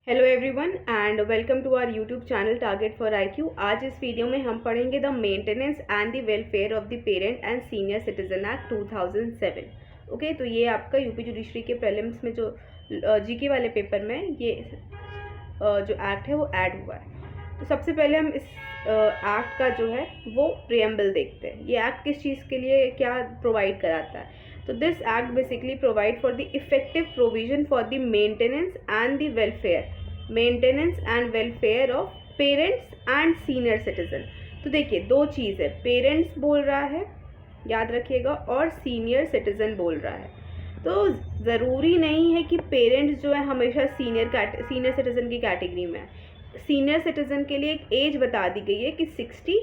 Hello everyone and welcome to our YouTube channel target for IQ. आज इस video में हम पढ़ेंगे the maintenance and the welfare of the parent and senior citizen act 2007। Okay, तो ये आपका UP judiciary के प्रीलिम्स में जो जीके वाले पेपर में ये जो एक्ट है वो ऐड हुआ है। तो सबसे पहले हम इस एक्ट का जो है वो प्रियम्बल देखते हैं। ये एक्ट किस चीज़ के लिए क्या प्रोवाइड कराता है। तो this act basically provide for the effective provision for the maintenance and the welfare of parents and senior citizen. तो देखिए दो चीज़ है, पेरेंट्स बोल रहा है याद रखिएगा और सीनियर सिटीजन बोल रहा है। तो ज़रूरी नहीं है कि पेरेंट्स जो है हमेशा सीनियर सिटीजन की कैटेगरी में है। सीनियर सिटीजन के लिए एक एज बता दी गई है कि 60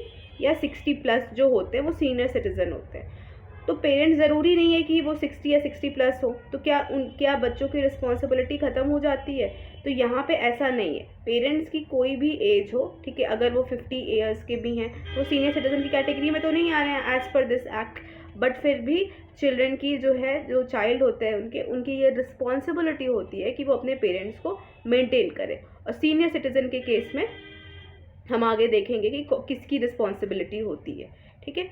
या 60 प्लस जो होते हैं वो सीनियर सिटीजन होते हैं। तो पेरेंट्स ज़रूरी नहीं है कि वो 60 या 60 प्लस हो, तो क्या बच्चों की रिस्पॉन्सिबिलिटी ख़त्म हो जाती है? तो यहाँ पे ऐसा नहीं है। पेरेंट्स की कोई भी एज हो, ठीक है, अगर वो 50 ईयर्स के भी हैं वो सीनियर सिटीजन की कैटेगरी में तो नहीं आ रहे हैं as per this act, but फिर भी चिल्ड्रन की जो चाइल्ड होते हैं उनकी ये रिस्पॉन्सिबिलिटी होती है कि वो अपने पेरेंट्स को मेंटेन करें। और सीनियर सिटीजन के केस में हम आगे देखेंगे कि किसकी रिस्पॉन्सिबिलिटी होती है, ठीक है।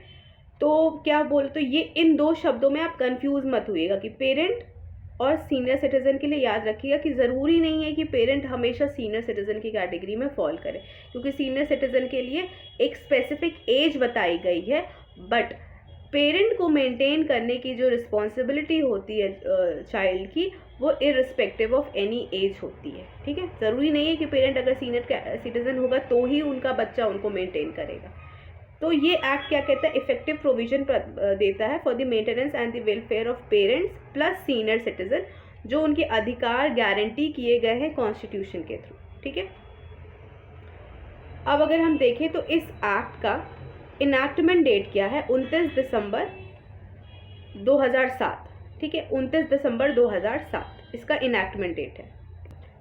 तो क्या बोलते, तो ये इन दो शब्दों में आप कंफ्यूज मत होइएगा कि पेरेंट और सीनियर सिटीजन के लिए याद रखिएगा कि ज़रूरी नहीं है कि पेरेंट हमेशा सीनियर सिटीजन की कैटेगरी में फॉल करे, क्योंकि सीनियर सिटीजन के लिए एक स्पेसिफिक एज बताई गई है, बट पेरेंट को मेंटेन करने की जो रिस्पॉन्सिबिलिटी होती है चाइल्ड की, वो इररिस्पेक्टिव ऑफ एनी एज होती है, ठीक है। ज़रूरी नहीं है कि पेरेंट अगर सीनियर सिटीजन होगा तो ही उनका बच्चा उनको मेंटेन करेगा। तो ये एक्ट क्या कहता है, इफेक्टिव प्रोविजन देता है for the maintenance and the welfare of parents plus senior citizen, जो उनके अधिकार गारंटी किए गए हैं कॉन्स्टिट्यूशन के थ्रू, ठीक है। अब अगर हम देखें तो इस एक्ट का इनैक्टमेंट डेट क्या है, 29 दिसंबर 2007, ठीक है, 29 दिसंबर 2007 इसका इनैक्टमेंट डेट है।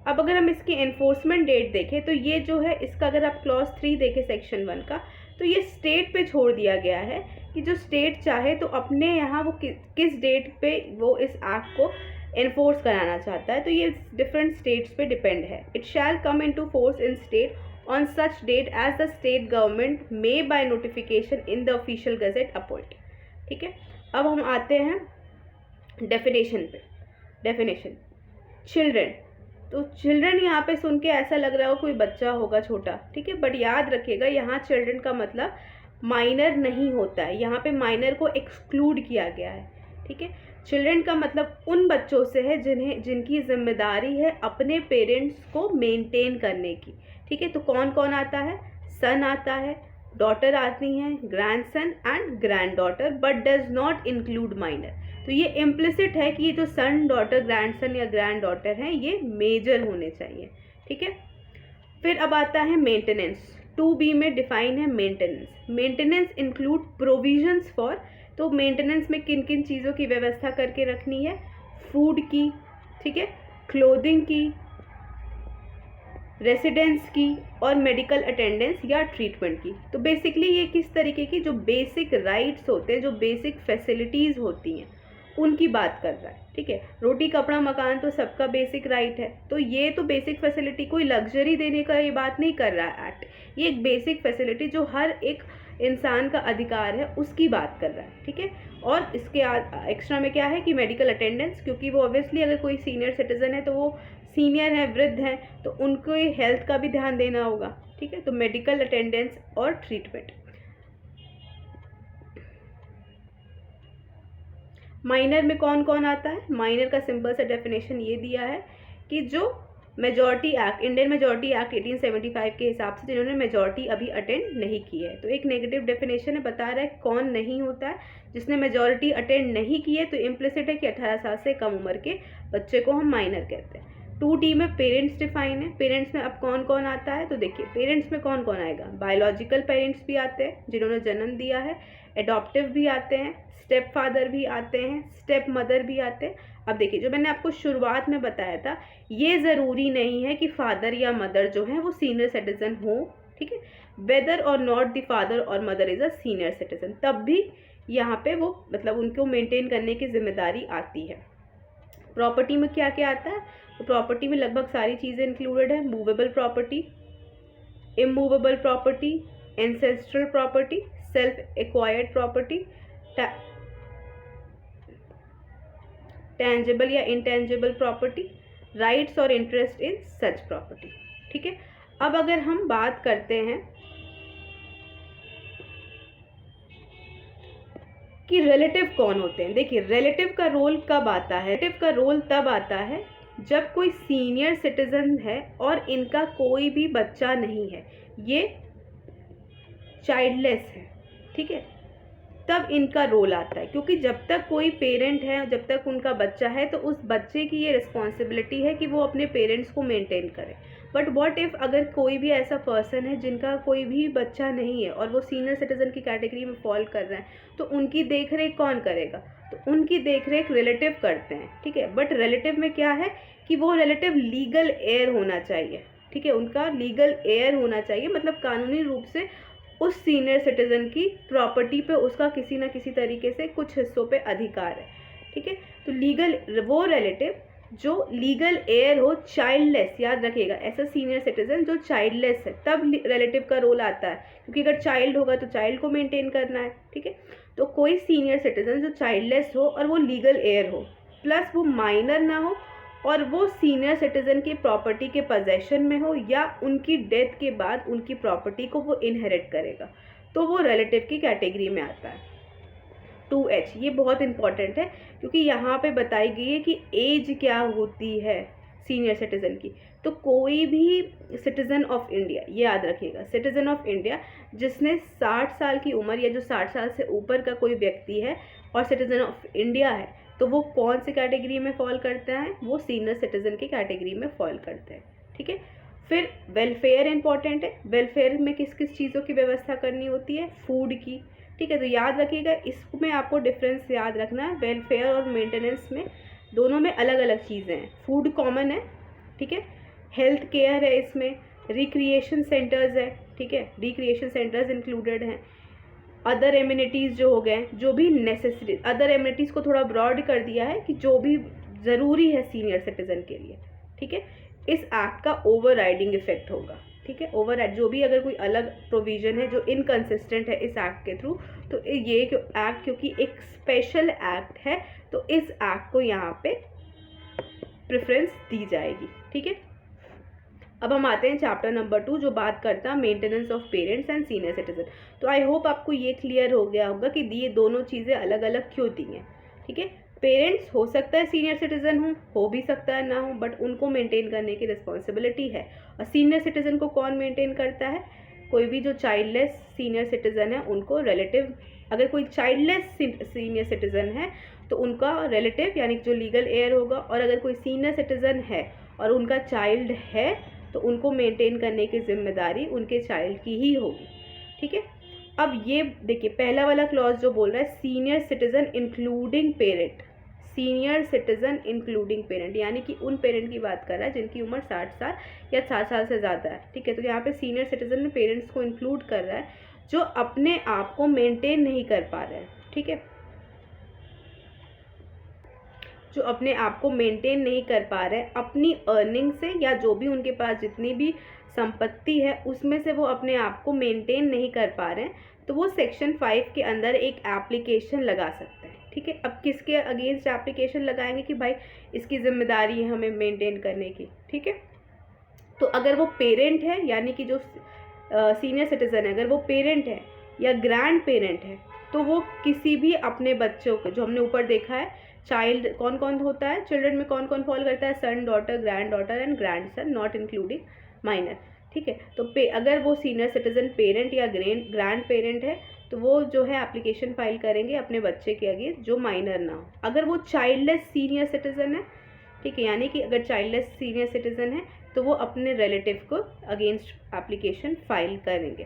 अब अगर हम इसकी एनफोर्समेंट डेट देखें तो ये जो है इसका, अगर आप क्लॉज 3 देखें सेक्शन 1 का, तो ये स्टेट पे छोड़ दिया गया है कि जो स्टेट चाहे तो अपने यहाँ वो किस डेट पे वो इस एक्ट को एनफोर्स कराना चाहता है। तो ये डिफरेंट स्टेट्स पे डिपेंड है। It shall come into force in state on such date as the state government may by notification in the official gazette appoint, ठीक है। अब हम आते हैं डेफिनेशन पे। डेफिनेशन चिल्ड्रन, तो चिल्ड्रन यहाँ पे सुन के ऐसा लग रहा हो कोई बच्चा होगा छोटा, ठीक है, बट याद रखिएगा यहाँ चिल्ड्रन का मतलब माइनर नहीं होता है। यहाँ पे माइनर को एक्सक्लूड किया गया है, ठीक है। चिल्ड्रन का मतलब उन बच्चों से है जिनकी जिम्मेदारी है अपने पेरेंट्स को मेंटेन करने की, ठीक है। तो कौन कौन आता है, सन आता है, डॉटर आती हैं, grandson and grand daughter, but does not include minor. तो ये इम्प्लिसिट है कि ये जो सन, डॉटर, ग्रैंडसन या ग्रैंड डॉटर हैं ये मेजर होने चाहिए, ठीक है। फिर अब आता है मेंटेनेंस। 2B में डिफाइन है maintenance. Maintenance include provisions for, तो मेंटेनेंस में किन किन चीज़ों की व्यवस्था करके रखनी है, फूड की, ठीक है, क्लोथिंग की, रेसिडेंस की और मेडिकल अटेंडेंस या ट्रीटमेंट की। तो बेसिकली ये किस तरीके की जो बेसिक राइट्स होते हैं, जो बेसिक फैसिलिटीज़ होती हैं उनकी बात कर रहा है, ठीक है। रोटी कपड़ा मकान तो सबका बेसिक राइट है, तो ये तो बेसिक फैसिलिटी, कोई लग्जरी देने का ये बात नहीं कर रहा है एक्ट। ये एक बेसिक फैसिलिटी जो हर एक इंसान का अधिकार है उसकी बात कर रहा है, ठीक है। और इसके एक्स्ट्रा में क्या है कि मेडिकल अटेंडेंस, क्योंकि वो ऑब्वियसली अगर कोई सीनियर सिटीजन है तो वो सीनियर है, वृद्ध हैं, तो उनको हेल्थ का भी ध्यान देना होगा, ठीक है। तो मेडिकल अटेंडेंस और ट्रीटमेंट। माइनर में कौन कौन आता है, माइनर का सिंपल सा डेफिनेशन ये दिया है कि जो majority act, Indian majority act 1875 के हिसाब से जिन्होंने मेजॉरिटी अभी अटेंड नहीं की है। तो एक नेगेटिव डेफिनेशन है, बता रहा है कौन नहीं होता है, जिसने मेजॉरिटी अटेंड नहीं की है, तो इम्प्लिसिट है कि 18 साल से कम उम्र के बच्चे को हम माइनर कहते हैं। 2D में पेरेंट्स डिफाइन है। पेरेंट्स में अब कौन कौन आता है, तो देखिए पेरेंट्स में कौन कौन आएगा, बायोलॉजिकल पेरेंट्स भी आते हैं जिन्होंने जन्म दिया है, एडॉप्टिव भी आते हैं, स्टेप फादर भी आते हैं, स्टेप मदर भी आते हैं। अब देखिए जो मैंने आपको शुरुआत में बताया था, ये ज़रूरी नहीं है कि फादर या मदर जो है वो सीनियर सिटीजन हो, ठीक है। वेदर और नॉट द फादर और mother is a senior citizen, तब भी यहाँ पे वो मतलब उनको मेंटेन करने की जिम्मेदारी आती है। प्रॉपर्टी में क्या क्या आता है, तो प्रॉपर्टी में लगभग सारी चीज़ें इंक्लूडेड है। Movable property, immovable property, ancestral property, self acquired property, tangible या इंटेंजिबल प्रॉपर्टी, राइट्स और इंटरेस्ट इन सच प्रॉपर्टी। ठीक है, अब अगर हम बात करते हैं कि रिलेटिव कौन होते हैं। देखिए, रिलेटिव का रोल कब आता है? रिलेटिव का रोल तब आता है जब कोई सीनियर सिटीजन है और इनका कोई भी बच्चा नहीं है, ये चाइल्डलेस है। ठीक है, तब इनका रोल आता है, क्योंकि जब तक कोई पेरेंट है, जब तक उनका बच्चा है, तो उस बच्चे की ये रिस्पॉन्सिबिलिटी है कि वो अपने पेरेंट्स को मेंटेन करे। बट व्हाट इफ़ अगर कोई भी ऐसा पर्सन है जिनका कोई भी बच्चा नहीं है और वो सीनियर सिटीजन की कैटेगरी में फॉल कर रहा है, तो उनकी देख रेख कौन करेगा? तो उनकी देख रेख रिलेटिव करते हैं। ठीक है, बट रिलेटिव में क्या है कि वो रिलेटिव लीगल एयर होना चाहिए। ठीक है, उनका लीगल एयर होना चाहिए, मतलब कानूनी रूप से उस सीनियर सिटीजन की प्रॉपर्टी पे उसका किसी ना किसी तरीके से कुछ हिस्सों पे अधिकार है। ठीक है, तो लीगल वो रिलेटिव जो लीगल एयर हो, चाइल्डलेस, याद रखिएगा, ऐसा सीनियर सिटीजन जो चाइल्डलेस है, तब रिलेटिव का रोल आता है, क्योंकि अगर चाइल्ड होगा तो चाइल्ड को मेंटेन करना है। ठीक है, तो कोई सीनियर सिटीजन जो चाइल्डलेस हो और वो लीगल एयर हो, प्लस वो माइनर ना हो और वो सीनियर सिटीजन की प्रॉपर्टी के पोजेशन में हो, या उनकी डेथ के बाद उनकी प्रॉपर्टी को वो इनहेरिट करेगा, तो वो रिलेटिव की कैटेगरी में आता है। 2H, ये बहुत इंपॉर्टेंट है, क्योंकि यहाँ पे बताई गई है कि एज क्या होती है सीनियर सिटीजन की। तो कोई भी सिटीजन ऑफ इंडिया, ये याद रखिएगा, सिटीजन ऑफ इंडिया जिसने 60 साल की उम्र या जो 60 साल से ऊपर का कोई व्यक्ति है और सिटीजन ऑफ इंडिया है, तो वो कौन सी कैटेगरी में फॉल करता है? वो सीनियर सिटीजन की कैटेगरी में फॉल करते हैं। ठीक है, फिर वेलफेयर इंपॉर्टेंट है। वेलफेयर में किस किस चीज़ों की व्यवस्था करनी होती है? फूड की। ठीक है, तो याद रखिएगा, इसमें आपको डिफरेंस याद रखना है। वेलफेयर और मेंटेनेंस में दोनों में अलग अलग चीज़ें हैं। फूड कॉमन है, ठीक है, हेल्थ केयर है, इसमें रिक्रिएशन सेंटर्स है। ठीक है, रिक्रिएशन सेंटर्स इंक्लूडेड हैं। अदर एमिनिटीज़ जो हो गए, जो भी नेसेसरी, अदर एमिनिटीज़ को थोड़ा ब्रॉड कर दिया है कि जो भी ज़रूरी है सीनियर सिटीजन के लिए। ठीक है, इस एक्ट का ओवर राइडिंग इफेक्ट होगा। ठीक है, ओवर राइड जो भी अगर कोई अलग प्रोविज़न है जो इनकन्सिस्टेंट है इस एक्ट के थ्रू, तो ये एक्ट क्योंकि एक स्पेशल एक्ट है, तो इस एक्ट को यहाँ पे प्रेफरेंस दी जाएगी। ठीक है, अब हम आते हैं चैप्टर नंबर 2, जो बात करता है maintenance of parents and senior citizen. तो आई होप आपको ये क्लियर हो गया होगा कि ये दोनों चीज़ें अलग अलग क्यों दी हैं। ठीक है, पेरेंट्स हो सकता है सीनियर सिटीजन हो भी सकता है ना हो, बट उनको मेंटेन करने की रिस्पॉन्सिबिलिटी है। और सीनियर सिटीजन को कौन मेंटेन करता है? कोई भी जो चाइल्डलेस सीनियर सिटीजन है उनको रिलेटिव, अगर कोई चाइल्डलेस सीनियर सिटीजन है तो उनका रिलेटिव यानी जो लीगल एयर होगा, और अगर कोई सीनियर सिटीजन है और उनका चाइल्ड है तो उनको मेंटेन करने की जिम्मेदारी उनके चाइल्ड की ही होगी। ठीक है, अब ये देखिए, पहला वाला क्लॉज जो बोल रहा है senior citizen including parent, senior citizen including parent, यानी कि उन पेरेंट की बात कर रहा है जिनकी उम्र 60 साल या 60 साल से ज़्यादा है। ठीक है, तो यहाँ पे सीनियर सिटीजन में पेरेंट्स को इंक्लूड कर रहा है जो अपने आप को मेंटेन नहीं कर पा रहे हैं। ठीक है, जो अपने आप को मेंटेन नहीं कर पा रहे हैं अपनी अर्निंग से, या जो भी उनके पास जितनी भी संपत्ति है उसमें से वो अपने आप को मेंटेन नहीं कर पा रहे हैं, तो वो सेक्शन 5 के अंदर एक एप्लीकेशन लगा सकते हैं। ठीक है, अब किसके अगेंस्ट एप्लीकेशन लगाएंगे कि भाई इसकी जिम्मेदारी है हमें मेंटेन करने की। ठीक है, तो अगर वो पेरेंट है, यानी कि जो सीनियर सिटीजन है, अगर वो पेरेंट है या ग्रैंड पेरेंट है, तो वो किसी भी अपने बच्चों को, जो हमने ऊपर देखा है चाइल्ड कौन कौन होता है, चिल्ड्रन में कौन कौन फॉल करता है, son, daughter, granddaughter and grandson, not including minor. ठीक है, तो अगर वो सीनियर सिटीजन पेरेंट या ग्रैंड पेरेंट है तो वो जो है एप्लीकेशन फाइल करेंगे अपने बच्चे के अगेंस्ट जो माइनर ना हो। अगर वो चाइल्डलेस सीनियर सिटीजन है, ठीक है, यानी कि अगर चाइल्डलेस सीनियर सिटीजन है तो वो अपने रिलेटिव को अगेंस्ट एप्लीकेशन फाइल करेंगे।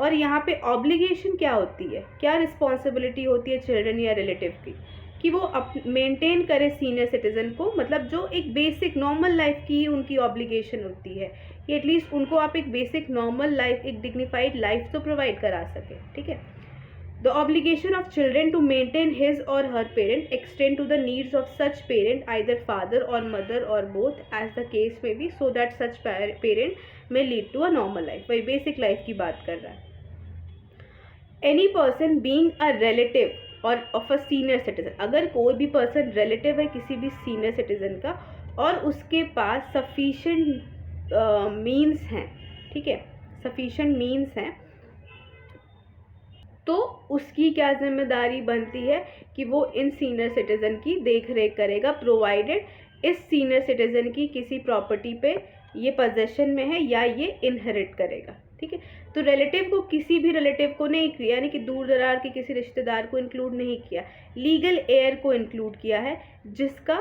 और यहाँ पे ऑब्लिगेशन क्या होती है, क्या रिस्पॉन्सिबिलिटी होती है चिल्ड्रन या रिलेटिव की, कि वो मेंटेन करे सीनियर सिटीजन को, मतलब जो एक बेसिक नॉर्मल लाइफ की उनकी ऑब्लिगेशन होती है कि एटलीस्ट उनको आप एक बेसिक नॉर्मल लाइफ, एक डिग्निफाइड लाइफ तो प्रोवाइड करा सके। ठीक है, The obligation of children to maintain his or her parent extend to the needs of such parent, either father or mother or both, as the case may be, so that such parent may lead to a normal life. वही basic life की बात कर रहा है। Any person being a relative और of a senior citizen, अगर कोई भी person relative है किसी भी senior citizen का और उसके पास sufficient means हैं, ठीक है, sufficient means हैं, तो उसकी क्या जिम्मेदारी बनती है कि वो इन सीनियर सिटीज़न की देख रेख करेगा, प्रोवाइडेड इस सीनियर सिटीज़न की किसी प्रॉपर्टी पे ये पोजेशन में है या ये इनहेरिट करेगा, ठीक है। तो रिलेटिव को, किसी भी रिलेटिव को नहीं किया, यानी कि दूर दरार के किसी रिश्तेदार को इंक्लूड नहीं किया, लीगल हेयर को इंक्लूड किया है जिसका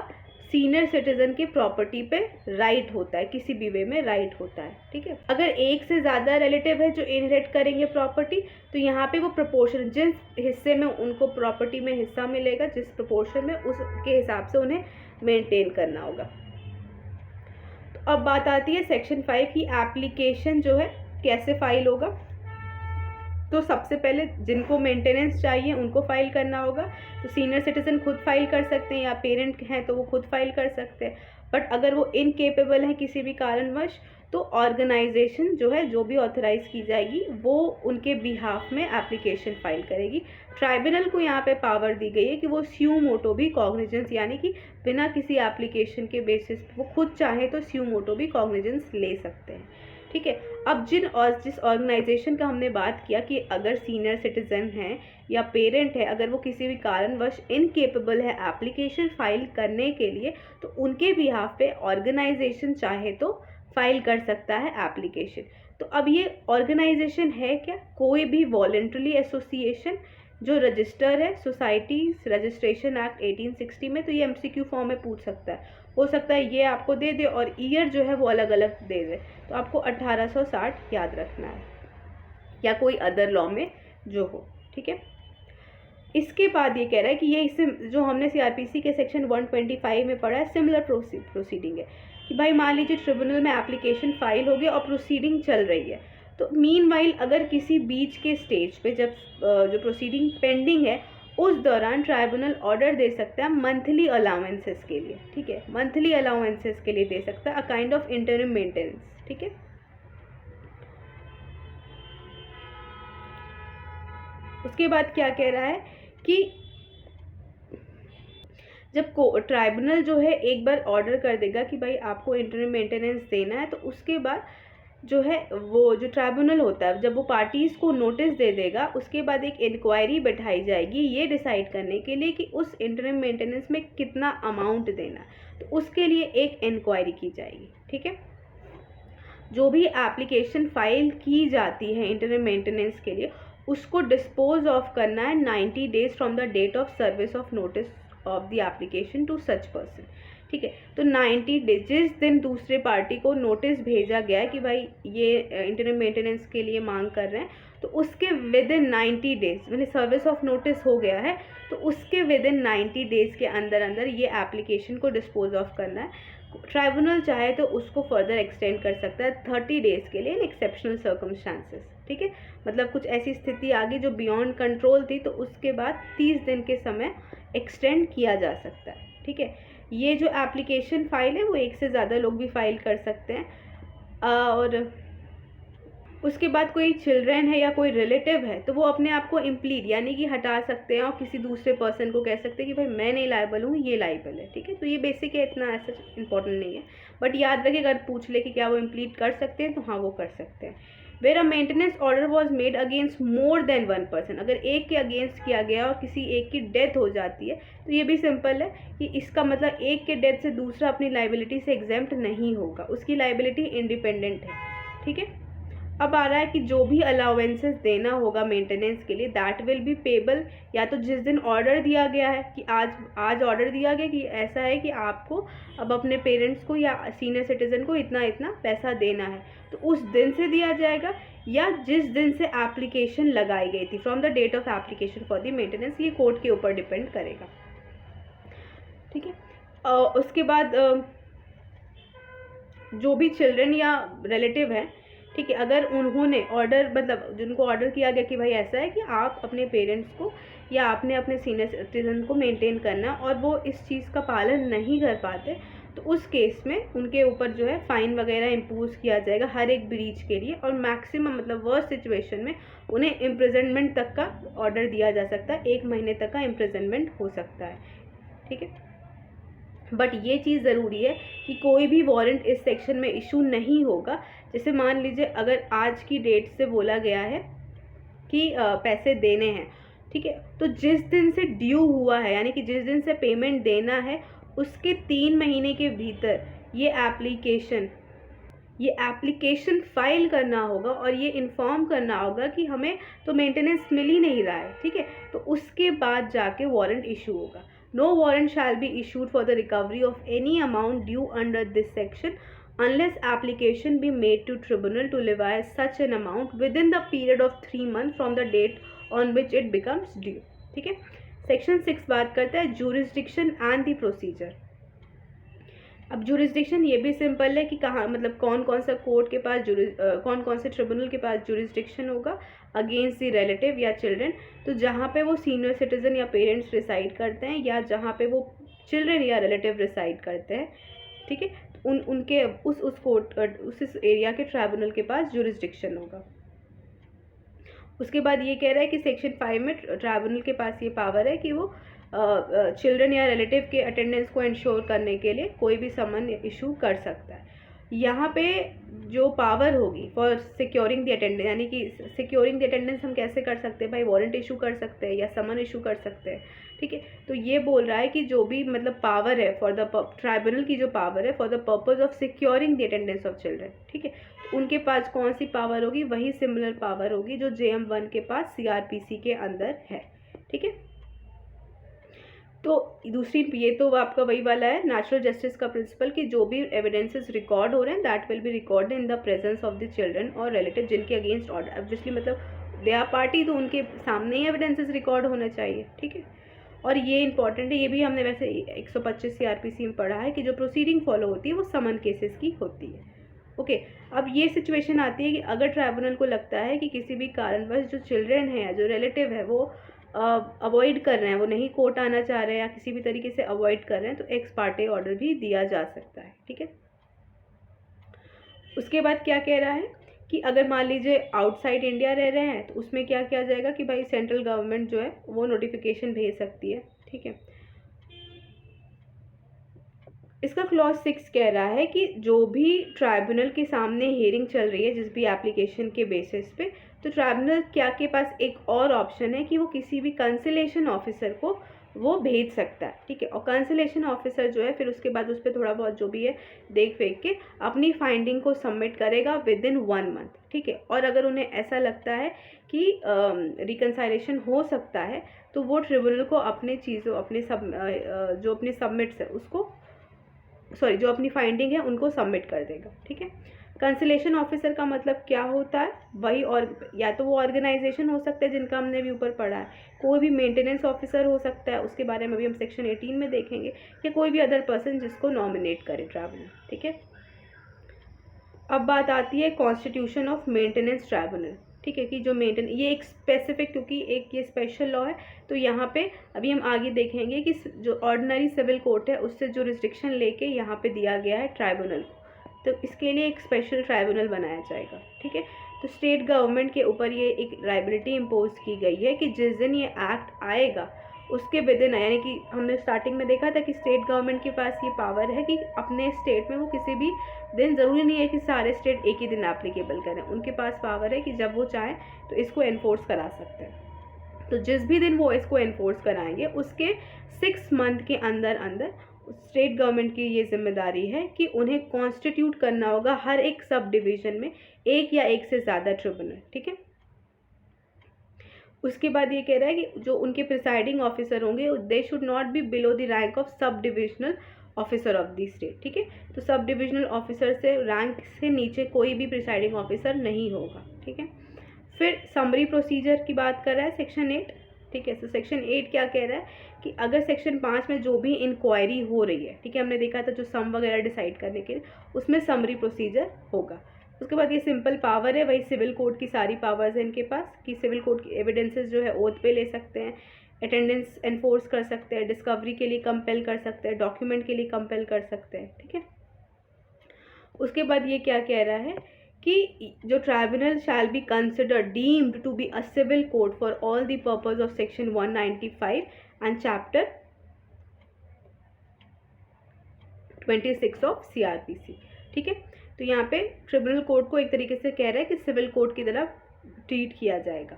सीनियर सिटीजन की प्रॉपर्टी पे राइट होता है, किसी भी वे में राइट होता है, ठीक है। अगर एक से ज़्यादा रिलेटिव है जो इनहेरिट करेंगे प्रॉपर्टी, तो यहाँ पे वो प्रोपोर्शन, जिस हिस्से में उनको प्रॉपर्टी में हिस्सा मिलेगा, जिस प्रोपोर्शन में, उसके हिसाब से उन्हें मेंटेन करना होगा। तो अब बात आती है सेक्शन 5 की, एप्लीकेशन जो है कैसे फाइल होगा। तो सबसे पहले जिनको मेंटेनेंस चाहिए उनको फाइल करना होगा। तो सीनियर सिटीजन खुद फाइल कर सकते हैं या पेरेंट हैं तो वो खुद फाइल कर सकते हैं, बट अगर वो इनकेपेबल हैं किसी भी कारणवश, तो ऑर्गेनाइजेशन जो है, जो भी ऑथराइज की जाएगी, वो उनके बिहाफ में एप्लीकेशन फाइल करेगी। ट्राइब्यूनल को यहाँ पे पावर दी गई है कि वो स्यू मोटो भी कॉग्निजेंस, यानी कि बिना किसी एप्लीकेशन के बेसिस पे वो खुद चाहे तो स्यू मोटो भी कॉग्निजेंस ले सकते हैं, ठीक है। अब जिस ऑर्गेनाइजेशन का हमने बात किया कि अगर सीनियर सिटीजन है या पेरेंट है, अगर वो किसी भी कारणवश इनकेपेबल है एप्लीकेशन फाइल करने के लिए, तो उनके बिहाफ पे ऑर्गेनाइजेशन चाहे तो फाइल कर सकता है एप्लीकेशन। तो अब ये ऑर्गेनाइजेशन है क्या? कोई भी वॉलंटरी एसोसिएशन जो रजिस्टर है सोसाइटीज रजिस्ट्रेशन एक्ट 1860 में। तो ये MCQ फॉर्म में पूछ सकता है, हो सकता है ये आपको दे दे और ईयर जो है वो अलग अलग दे दे, तो आपको 1860 याद रखना है या कोई अदर लॉ में जो हो, ठीक है। इसके बाद ये कह रहा है कि ये इससे जो हमने CRPC के सेक्शन 125 में पढ़ा है, सिमिलर प्रोसीडिंग है कि भाई मान लीजिए ट्रिब्यूनल में एप्लीकेशन फाइल हो गया और प्रोसीडिंग चल रही है, तो मीनवाइल अगर किसी बीच के स्टेज पे जब जो प्रोसीडिंग पेंडिंग है उस दौरान ट्राइब्यूनल ऑर्डर दे सकता है मंथली अलाउंसेस के लिए, ठीक है, मंथली अलाउंसेस के लिए दे सकता है, a kind of interim maintenance, ठीक है। उसके बाद क्या कह रहा है कि जब ट्राइब्यूनल जो है एक बार ऑर्डर कर देगा कि भाई आपको इंटरिम मेंटेनेंस देना है, तो उसके बाद जो है वो जो ट्राइब्यूनल होता है जब वो पार्टीज़ को नोटिस दे देगा, उसके बाद एक इंक्वायरी बैठाई जाएगी ये डिसाइड करने के लिए कि उस इंटरिम मेंटेनेंस में कितना अमाउंट देना है, तो उसके लिए एक इंक्वायरी की जाएगी, ठीक है। जो भी एप्लीकेशन फाइल की जाती है इंटरिम मेंटेनेंस के लिए, उसको डिस्पोज ऑफ करना है 90 days from the date of service of notice of the application to such person, ठीक है। तो 90 डेज, जिस दिन दूसरे पार्टी को नोटिस भेजा गया है कि भाई ये इंटरिम मेंटेनेंस के लिए मांग कर रहे हैं, तो उसके विद इन 90 डेज, मैंने सर्विस ऑफ नोटिस हो गया है, तो उसके विद इन 90 डेज के अंदर अंदर ये एप्लीकेशन को डिस्पोज ऑफ करना है। ट्राइब्यूनल चाहे तो उसको फर्दर एक्सटेंड कर सकता है 30 डेज के लिए इन एक्सेप्शनल सर्कमस्टांसेस, ठीक है। मतलब कुछ ऐसी स्थिति आ गई जो बियॉन्ड कंट्रोल थी, तो उसके बाद 30 दिन के समय एक्सटेंड किया जा सकता है, ठीक है। ये जो एप्लीकेशन फाइल है वो एक से ज़्यादा लोग भी फाइल कर सकते हैं, और उसके बाद कोई चिल्ड्रन है या कोई रिलेटिव है तो वो अपने आप को इम्प्लीड यानी कि हटा सकते हैं और किसी दूसरे पर्सन को कह सकते हैं कि भाई मैं नहीं लायबल हूँ, ये लायबल है, ठीक है। तो ये बेसिक है, इतना ऐसा इंपॉर्टेंट नहीं है, बट याद रखिए अगर पूछ ले कि क्या वो इम्प्लीड कर सकते हैं तो हाँ वो कर सकते हैं। Where a maintenance order was made against more than one person, अगर एक के अगेंस्ट किया गया और किसी एक की डेथ हो जाती है, तो ये भी सिंपल है कि इसका मतलब एक के डेथ से दूसरा अपनी लाइबिलिटी से एग्जेम्प्ट नहीं होगा, उसकी लाइबिलिटी इंडिपेंडेंट है, ठीक है। अब आ रहा है कि जो भी अलाउंसेस देना होगा मेंटेनेंस के लिए दैट विल बी पेबल, या तो जिस दिन ऑर्डर दिया गया है कि आज ऑर्डर दिया गया कि ऐसा है कि आपको अब अपने पेरेंट्स को या सीनियर सिटीजन को इतना इतना पैसा देना है, तो उस दिन से दिया जाएगा, या जिस दिन से एप्लीकेशन लगाई गई थी from the date of application for the maintenance, ये कोर्ट के ऊपर डिपेंड करेगा, ठीक है। उसके बाद जो भी चिल्ड्रन या रिलेटिव है ठीक है। अगर उन्होंने ऑर्डर मतलब जिनको ऑर्डर किया गया कि भाई ऐसा है कि आप अपने पेरेंट्स को या आपने अपने सीनियर सिटीजन को मेंटेन करना और वो इस चीज़ का पालन नहीं कर पाते, तो उस केस में उनके ऊपर जो है फ़ाइन वगैरह इम्पोज किया जाएगा हर एक ब्रीच के लिए, और मैक्सिमम मतलब वर्स्ट सिचुएशन में उन्हें इम्प्रिजनमेंट तक का ऑर्डर दिया जा सकता है, 1 महीने तक का इम्प्रिजनमेंट हो सकता है। ठीक है, बट ये चीज़ ज़रूरी है कि कोई भी वारंट इस सेक्शन में इशू नहीं होगा। जैसे मान लीजिए अगर आज की डेट से बोला गया है कि पैसे देने हैं, ठीक है, तो जिस दिन से ड्यू हुआ है यानी कि जिस दिन से पेमेंट देना है उसके 3 महीने के भीतर ये एप्लीकेशन फाइल करना होगा और ये इन्फॉर्म करना होगा कि हमें तो मेंटेनेंस मिल ही नहीं रहा है। ठीक है, तो उसके बाद जाके वारंट इशू होगा। No warrant shall be issued for the recovery of any amount due under this section unless application be made to tribunal to levy such an amount within the period of 3 months from the date on which it becomes due। ठीक है, section 6 बात करता है jurisdiction and the procedure। अब jurisdiction ये भी simple है कि कहाँ मतलब कौन कौन सा कोर्ट के पास कौन कौन से ट्रिब्यूनल के पास जुरिस्डिक्शन होगा अगेंस्ट दी रिलेटिव या चिल्ड्रन। तो जहाँ पे वो सीनियर सिटीजन या पेरेंट्स रिसाइड करते हैं या जहाँ पे वो चिल्ड्रन या रिलेटिव रिसाइड करते हैं, ठीक है, उनके उस कोर्ट उस एरिया के ट्राइब्यूनल के पास जुरिस्डिक्शन होगा। उसके बाद ये कह रहा है कि सेक्शन 5 में ट्राइब्यूनल के पास ये पावर है कि वो चिल्ड्रन या रिलेटिव के अटेंडेंस को इंश्योर करने के लिए कोई भी समन इशू कर सकता है। यहाँ पे जो पावर होगी फॉर सिक्योरिंग द अटेंडेंस, यानी कि सिक्योरिंग द अटेंडेंस हम कैसे कर सकते हैं भाई, वारंट इशू कर सकते हैं या समन इशू कर सकते हैं। ठीक है, तो ये बोल रहा है कि जो भी मतलब पावर है फॉर द ट्राइब्यूनल की जो पावर है for the purpose of securing the attendance of children, ठीक है, तो उनके पास कौन सी पावर होगी, वही सिमिलर पावर होगी जो JM1 के पास CRPC के अंदर है। ठीक है, तो दूसरी ये तो आपका वही वाला है नेचुरल जस्टिस का प्रिंसिपल कि जो भी एविडेंसेस रिकॉर्ड हो रहे हैं that will be record in the presence of the children और रिलेटिव जिनके अगेंस्ट ऑर्डर, ऑब्वियसली मतलब दे आर पार्टी, तो उनके सामने ही एविडेंसेस रिकॉर्ड होने चाहिए। ठीक है, और ये इंपॉर्टेंट है, ये भी हमने वैसे 125 CRPC में पढ़ा है कि जो प्रोसीडिंग फॉलो होती है वो समन केसेस की होती है। ओके, अब ये सिचुएशन आती है कि अगर ट्राइब्यूनल को लगता है कि किसी भी कारणवश जो चिल्ड्रन है या जो रिलेटिव है वो अवॉइड कर रहे हैं, वो नहीं कोर्ट आना चाह रहे हैं या किसी भी तरीके से अवॉइड कर रहे हैं, तो एक्स पार्टे ऑर्डर भी दिया जा सकता है। ठीक है, उसके बाद क्या कह रहा है कि अगर मान लीजिए आउटसाइड इंडिया रह रहे हैं तो उसमें क्या किया जाएगा कि भाई सेंट्रल गवर्नमेंट जो है वो नोटिफिकेशन भेज सकती है। ठीक है, इसका क्लॉज 6 कह रहा है कि जो भी ट्राइब्यूनल के सामने हियरिंग चल रही है जिस भी एप्लीकेशन के बेसिस पे, तो ट्राइब्यूनल क्या के पास एक और ऑप्शन है कि वो किसी भी कंसिलेशन ऑफिसर को वो भेज सकता है। ठीक है, और कंसिलेशन ऑफिसर जो है फिर उसके बाद उस पर थोड़ा बहुत जो भी है देख फेंक के अपनी फाइंडिंग को सबमिट करेगा विद इन 1 मंथ। ठीक है, और अगर उन्हें ऐसा लगता है कि रिकन्साइलेशन हो सकता है तो वो ट्रिब्यूनल को अपने चीज़ों अपने जो अपने सबमिट्स है उसको जो अपनी फाइंडिंग है उनको सबमिट कर देगा। ठीक है, कंसिलेशन ऑफिसर का मतलब क्या होता है, वही और या तो वो ऑर्गेनाइजेशन हो सकता है जिनका हमने भी ऊपर पढ़ा है, कोई भी मेंटेनेंस ऑफिसर हो सकता है, उसके बारे में भी हम सेक्शन 18 में देखेंगे, या कोई भी अदर पर्सन जिसको नॉमिनेट करे ट्राइब्यूनल। ठीक है, अब बात आती है कॉन्स्टिट्यूशन ऑफ मेंटेनेंस ट्राइब्यूनल। ठीक है, कि जो ये एक स्पेसिफिक, क्योंकि एक ये स्पेशल लॉ है तो यहाँ पे अभी हम आगे देखेंगे कि जो ऑर्डिनरी सिविल कोर्ट है उससे जुरिस्डिक्शन लेके यहाँ पे दिया गया है ट्राइब्यूनल को, तो इसके लिए एक स्पेशल ट्राइब्यूनल बनाया जाएगा। ठीक है, तो स्टेट गवर्नमेंट के ऊपर ये एक लायबिलिटी इम्पोज की गई है कि जिस दिन ये एक्ट आएगा उसके विदिन, यानी कि हमने स्टार्टिंग में देखा था कि स्टेट गवर्नमेंट के पास ये पावर है कि अपने स्टेट में वो किसी भी दिन, ज़रूरी नहीं है कि सारे स्टेट एक ही दिन एप्लीकेबल करें, उनके पास पावर है कि जब वो चाहें तो इसको एनफोर्स करा सकते हैं। तो जिस भी दिन वो इसको एनफोर्स कराएंगे उसके 6 मंथ के अंदर अंदर स्टेट गवर्नमेंट की ये जिम्मेदारी है कि उन्हें कॉन्स्टिट्यूट करना होगा हर एक सब डिवीज़न में एक या एक से ज़्यादा ट्रिब्यूनल। ठीक है, उसके बाद ये कह रहा है कि जो उनके प्रिसाइडिंग ऑफिसर होंगे they should not be below the rank of sub divisional officer of the state. ठीक है, तो सब डिविजनल ऑफिसर से रैंक से नीचे कोई भी प्रिसाइडिंग ऑफिसर नहीं होगा। ठीक है, फिर समरी प्रोसीजर की बात कर रहा है सेक्शन 8। ठीक है, तो सेक्शन 8 क्या कह रहा है कि अगर सेक्शन 5 में जो भी इंक्वायरी हो रही है, ठीक है, हमने देखा था जो सम वगैरह डिसाइड करने के लिए उसमें समरी प्रोसीजर होगा। उसके बाद ये सिंपल पावर है, वही सिविल कोड की सारी पावर्स हैं इनके पास कि सिविल कोड की एविडेंसेस जो है ओथ पे ले सकते हैं, अटेंडेंस एनफोर्स कर सकते हैं, डिस्कवरी के लिए कंपेल कर सकते हैं, डॉक्यूमेंट के लिए कंपेल कर सकते हैं, ठीक है। उसके बाद ये क्या कह रहा है कि जो tribunal shall be consider deemed to be a civil code for all the purpose of section 195 and chapter 26 of CRPC, ठीक है। तो यहाँ पे ट्रिब्यूनल कोड को एक तरीके से कह रहा है कि सिविल कोड की तरह ट्रीट किया जाएगा।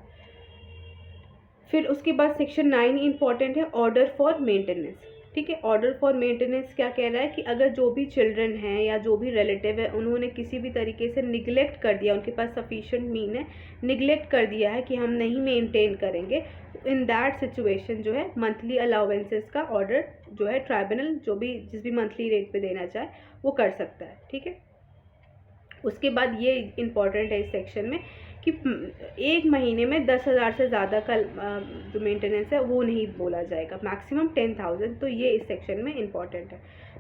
फिर उसके बाद सेक्शन 9 इंपॉर्टेंट है, ऑर्डर फॉर मेंटेनेंस, ठीक है। ऑर्डर फॉर मेंटेनेंस क्या कह रहा है कि अगर जो भी चिल्ड्रन हैं या जो भी रिलेटिव है उन्होंने किसी भी तरीके से निगलेक्ट कर दिया, उनके पास सफिशिएंट मीन है, निगलेक्ट कर दिया है कि हम नहीं मेंटेन करेंगे, तो इन दैट सिचुएशन जो है मंथली अलाउंसेस का ऑर्डर जो है ट्राइब्यूनल जो भी जिस भी मंथली रेट पे देना चाहे वो कर सकता है, ठीक है। उसके बाद ये इम्पॉर्टेंट है इस सेक्शन में कि एक महीने में 10,000 से ज़्यादा का जो मेंटेनेंस है वो नहीं बोला जाएगा, मैक्सिमम 10,000। तो ये इस सेक्शन में इम्पॉर्टेंट है।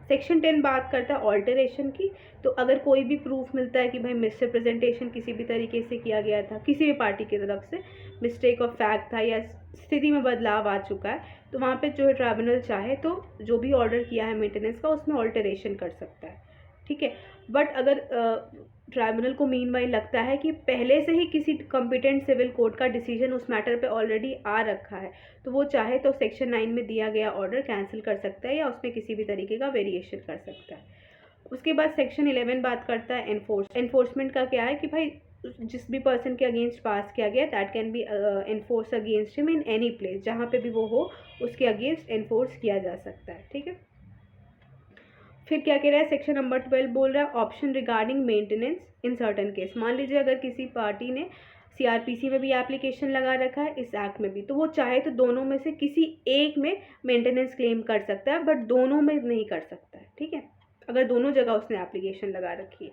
सेक्शन 10 बात करता है ऑल्टरेशन की। तो अगर कोई भी प्रूफ मिलता है कि भाई मिसरिप्रेजेंटेशन किसी भी तरीके से किया गया था, किसी भी पार्टी की तरफ से मिस्टेक ऑफ फैक्ट था या स्थिति में बदलाव आ चुका है, तो वहाँ पे जो है ट्राइब्यूनल चाहे तो जो भी ऑर्डर किया है मेंटेनेंस का उसमें ऑल्टरेशन कर सकता है, ठीक है। बट अगर ट्राइब्यूनल को मीनवाइल लगता है कि पहले से ही किसी कॉम्पिटेंट सिविल कोर्ट का डिसीजन उस मैटर पे ऑलरेडी आ रखा है, तो वो चाहे तो सेक्शन 9 में दिया गया ऑर्डर कैंसिल कर सकता है या उसमें किसी भी तरीके का वेरिएशन कर सकता है। उसके बाद सेक्शन 11 बात करता है एनफोर्समेंट का। क्या है कि भाई जिस भी पर्सन के अगेंस्ट पास किया गया that can be enforce against him in any place, जहाँ पे भी वो हो उसके अगेंस्ट एनफोर्स किया जा सकता है, ठीक है। फिर क्या कह रहा है सेक्शन नंबर 12 बोल रहा है option regarding maintenance in certain case. मान लीजिए अगर किसी पार्टी ने CRPC में भी एप्लीकेशन लगा रखा है, इस एक्ट में भी, तो वो चाहे तो दोनों में से किसी एक में मेंटेनेंस क्लेम कर सकता है, बट दोनों में नहीं कर सकता है, ठीक है, अगर दोनों जगह उसने एप्लीकेशन लगा रखी है।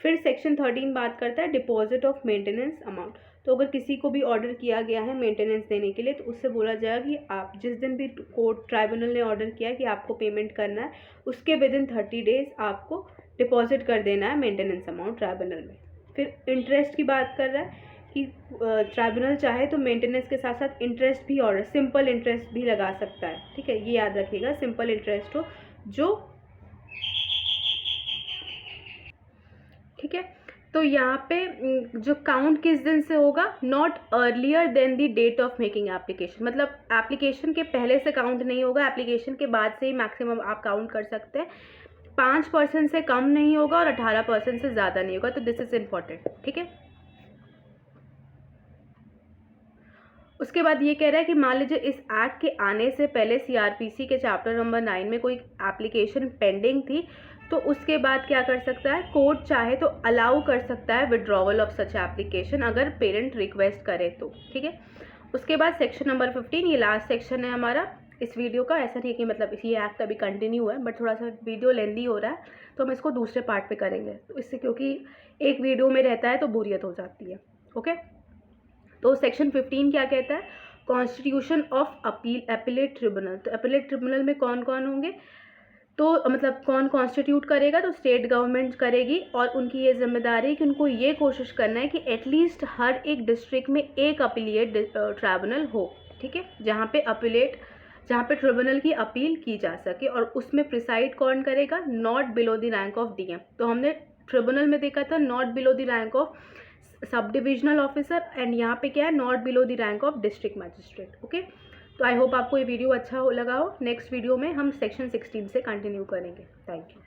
फिर सेक्शन 13 बात करता है डिपॉजिट ऑफ मेंटेनेंस अमाउंट। तो अगर किसी को भी ऑर्डर किया गया है मेंटेनेंस देने के लिए, तो उससे बोला जाएगा कि आप जिस दिन भी कोर्ट ट्राइब्यूनल ने ऑर्डर किया कि आपको पेमेंट करना है, उसके विद इन 30 डेज आपको डिपॉजिट कर देना है मेंटेनेंस अमाउंट ट्राइब्यूनल में। फिर इंटरेस्ट की बात कर रहा है कि ट्राइब्यूनल चाहे तो मेंटेनेंस के साथ साथ इंटरेस्ट भी ऑर्डर, सिंपल इंटरेस्ट भी लगा सकता है, ठीक है। ये याद रखिएगा, सिंपल इंटरेस्ट हो जो, ठीक है। तो यहाँ पे जो काउंट किस दिन से होगा, not earlier than the date of making application, मतलब एप्लीकेशन के पहले से काउंट नहीं होगा, एप्लीकेशन के बाद से ही मैक्सिमम आप काउंट कर सकते हैं। 5% से कम नहीं होगा और 18% से ज़्यादा नहीं होगा। तो दिस इज इम्पॉर्टेंट, ठीक है। उसके बाद ये कह रहा है कि मान लीजिए इस एक्ट के आने से पहले CRPC के चैप्टर नंबर 9 में कोई एप्लीकेशन पेंडिंग थी, तो उसके बाद क्या कर सकता है, कोर्ट चाहे तो अलाउ कर सकता है विड्रॉवल ऑफ सच एप्लीकेशन अगर पेरेंट रिक्वेस्ट करे तो, ठीक है। उसके बाद सेक्शन नंबर 15, ये लास्ट सेक्शन है हमारा इस वीडियो का। ऐसा नहीं है कि मतलब ये एक्ट अभी कंटिन्यू है, बट थोड़ा सा वीडियो लेंदी हो रहा है तो हम इसको दूसरे पार्ट पे करेंगे, तो इससे क्योंकि एक वीडियो में रहता है तो बोरियत हो जाती है, ओके। तो सेक्शन 15 क्या कहता है, कॉन्स्टिट्यूशन ऑफ अपीलेट ट्रिब्यूनल। तो अपीलेट ट्रिब्यूनल में कौन कौन होंगे, तो मतलब कौन कॉन्स्टिट्यूट करेगा, तो स्टेट गवर्नमेंट करेगी, और उनकी ये जिम्मेदारी है कि उनको ये कोशिश करना है कि एटलीस्ट हर एक डिस्ट्रिक्ट में एक अपीलेट ट्राइब्यूनल हो, ठीक है, जहाँ पे ट्रिब्यूनल की अपील की जा सके, और उसमें प्रिसाइड कौन करेगा, not below the rank of DM। तो हमने ट्रिब्यूनल में देखा था not below the rank of sub divisional officer, and यहाँ पे क्या है, not below the rank of district magistrate, okay. तो आई होप आपको ये वीडियो अच्छा लगा हो। नेक्स्ट वीडियो में हम सेक्शन 16 से कंटिन्यू करेंगे। Thank you.